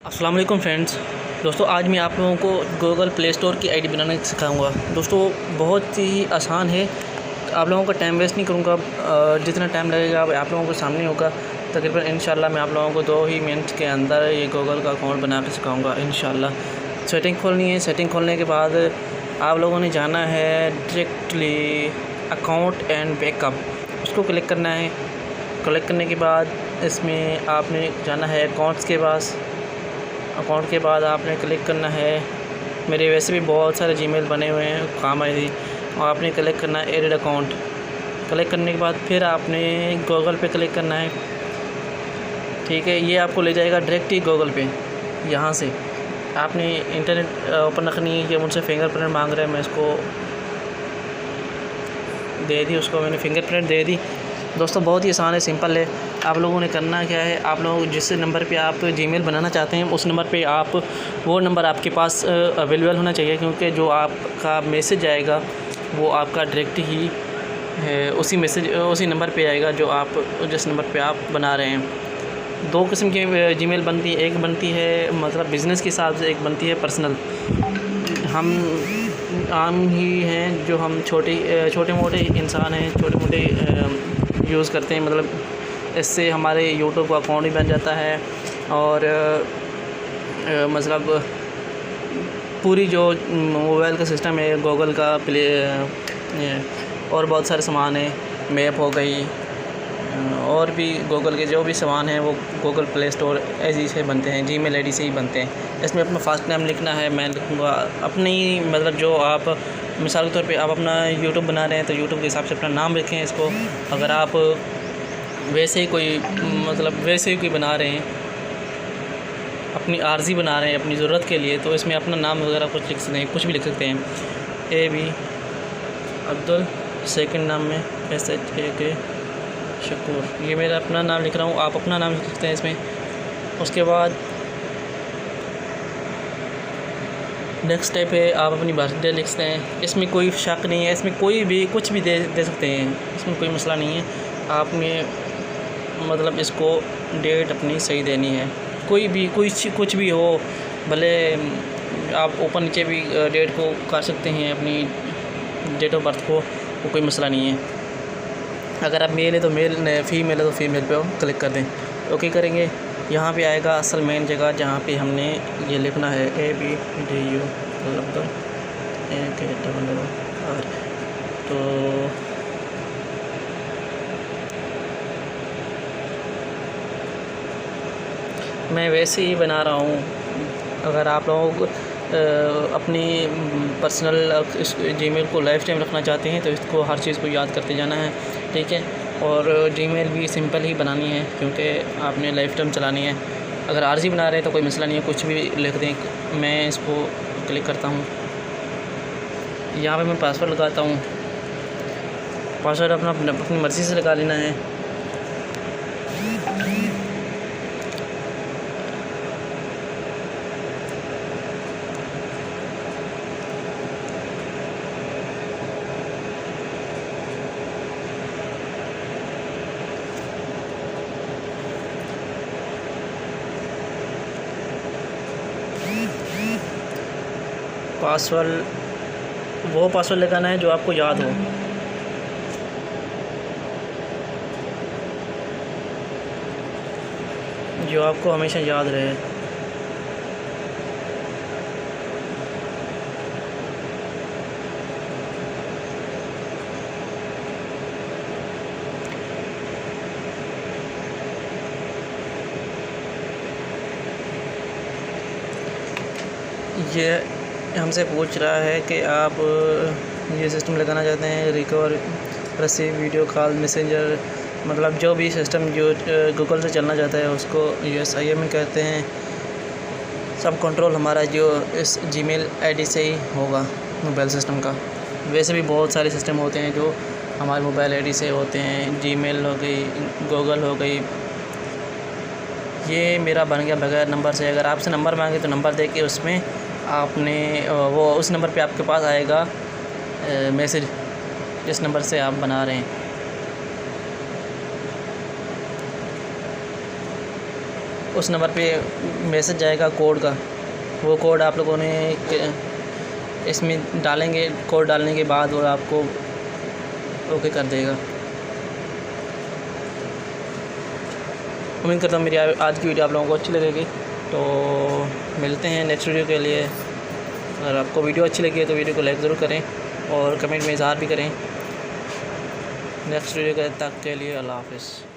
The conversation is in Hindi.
अस्सलाम वालेकुम फ्रेंड्स। दोस्तों आज मैं आप लोगों को गूगल प्ले स्टोर की आईडी बनाना सिखाऊंगा। दोस्तों बहुत ही आसान है, आप लोगों का टाइम वेस्ट नहीं करूंगा। जितना टाइम लगेगा आप लोगों के सामने होगा। तकरीबन इंशाल्लाह मैं आप लोगों को 2 ही मिनट के अंदर ये गूगल का अकाउंट बना के सिखाऊंगा इंशाल्लाह। सेटिंग खोलनी है। सेटिंग खोलने के बाद आप लोगों ने जाना है डायरेक्टली अकाउंट एंड बैकअप, उसको क्लिक करना है। क्लिक करने के बाद इसमें आपने जाना है अकाउंट्स के पास। अकाउंट के बाद आपने क्लिक करना है, मेरे वैसे भी बहुत सारे जीमेल बने हुए हैं काम आए थी, और आपने क्लिक करना है एडिट अकाउंट। क्लिक करने के बाद फिर आपने गूगल पे क्लिक करना है। ठीक है, ये आपको ले जाएगा डायरेक्ट ही गूगल पे। यहाँ से आपने इंटरनेट ओपन रखनी है। ये मुझसे फिंगरप्रिंट मांग रहे हैं, मैं इसको दे दी, उसको मैंने फिंगरप्रिंट दे दी। दोस्तों बहुत ही आसान है, सिंपल है। आप लोगों ने करना क्या है, आप लोग जिस नंबर पे आप जीमेल बनाना चाहते हैं उस नंबर पे आप वो नंबर आपके पास अवेलेबल होना चाहिए, क्योंकि जो आपका मैसेज आएगा वो आपका डायरेक्ट ही उसी नंबर पे आएगा जो आप जिस नंबर पे आप बना रहे हैं। 2 किस्म की जीमेल बनती है, एक बनती है मतलब बिज़नेस के हिसाब से, एक बनती है पर्सनल। हम आम ही हैं जो हम छोटे मोटे इंसान हैं, छोटे मोटे यूज़ करते हैं। मतलब इससे हमारे यूट्यूब का अकाउंट भी बन जाता है, और मतलब पूरी जो मोबाइल का सिस्टम है गूगल का प्ले और बहुत सारे सामान हैं, मैप हो गई, और भी गूगल के जो भी सामान हैं वो गूगल प्ले स्टोर ऐसे से बनते हैं, जीमेल आईडी से ही बनते हैं। इसमें अपना फर्स्ट नेम लिखना है, मैं लिखूँगा अपनी, मतलब जो आप मिसाल के तौर पे आप अपना यूट्यूब बना रहे हैं तो यूट्यूब के हिसाब से अपना नाम लिखें इसको। अगर आप वैसे ही कोई बना रहे हैं, अपनी आर्जी बना रहे हैं अपनी ज़रूरत के लिए, तो इसमें अपना नाम वगैरह कुछ लिख सकते हैं, कुछ भी लिख सकते हैं। AB अब्दुल, सेकंड नाम में SHAK शकूर, ये मेरा अपना नाम लिख रहा हूँ, आप अपना नाम लिख सकते हैं इसमें। उसके बाद नेक्स्ट स्टेप है, आप अपनी बर्थडे लिख सकते हैं। इसमें कोई शक नहीं है, इसमें कोई भी कुछ भी दे सकते हैं, इसमें कोई मसला नहीं है। आपने मतलब इसको डेट अपनी सही देनी है, कोई भी कुछ भी हो, भले आप ऊपर नीचे भी डेट को कर सकते हैं अपनी डेट ऑफ बर्थ को, वो कोई मसला नहीं है। अगर आप मेल है तो मेल, फीमेल है तो फीमेल पे क्लिक कर दें, ओके करेंगे। यहाँ पे आएगा असल मेन जगह जहाँ पे हमने ये लिखना है ABDU तो मैं वैसे ही बना रहा हूँ। अगर आप लोग अपनी पर्सनल जीमेल को लाइफ टाइम रखना चाहते हैं तो इसको हर चीज़ को याद करते जाना है, ठीक है। और जीमेल भी सिंपल ही बनानी है, क्योंकि आपने लाइफ टाइम चलानी है। अगर आर्जी बना रहे हैं तो कोई मसला नहीं है, कुछ भी लिख दें। मैं इसको क्लिक करता हूँ, यहाँ पे मैं पासवर्ड लगाता हूँ। पासवर्ड अपनी मर्ज़ी से लगा लेना है। वो पासवर्ड लगाना है जो आपको याद हो। जो आपको हमेशा याद रहे। ये हमसे पूछ रहा है कि आप ये सिस्टम लगाना चाहते हैं, recover, receive, video call, messenger, मतलब जो भी सिस्टम जो गूगल से चलना चाहता है उसको USIM कहते हैं। सब कंट्रोल हमारा जो इस जीमेल आईडी से ही होगा मोबाइल सिस्टम का। वैसे भी बहुत सारे सिस्टम होते हैं जो हमारे मोबाइल आईडी से होते हैं, जीमेल हो गई, गूगल हो गई। ये मेरा बन गया बगैर नंबर से। अगर आपसे नंबर मांगे तो नंबर दे के उसमें आपने वो उस नंबर पे आपके पास आएगा मैसेज, जिस नंबर से आप बना रहे हैं। उस नंबर पे मैसेज जाएगा कोड का। वो कोड आप लोगों ने इसमें डालेंगे। कोड डालने के बाद वो आपको ओके कर देगा। उम्मीद करता हूँ मेरी आज की वीडियो आप लोगों को अच्छी लगेगी। तो मिलते हैं नेक्स्ट वीडियो के लिए। अगर आपको वीडियो अच्छी लगी है तो वीडियो को लाइक ज़रूर करें और कमेंट में इज़हार भी करें। नेक्स्ट वीडियो तक के लिए अल्लाह हाफ़िज़।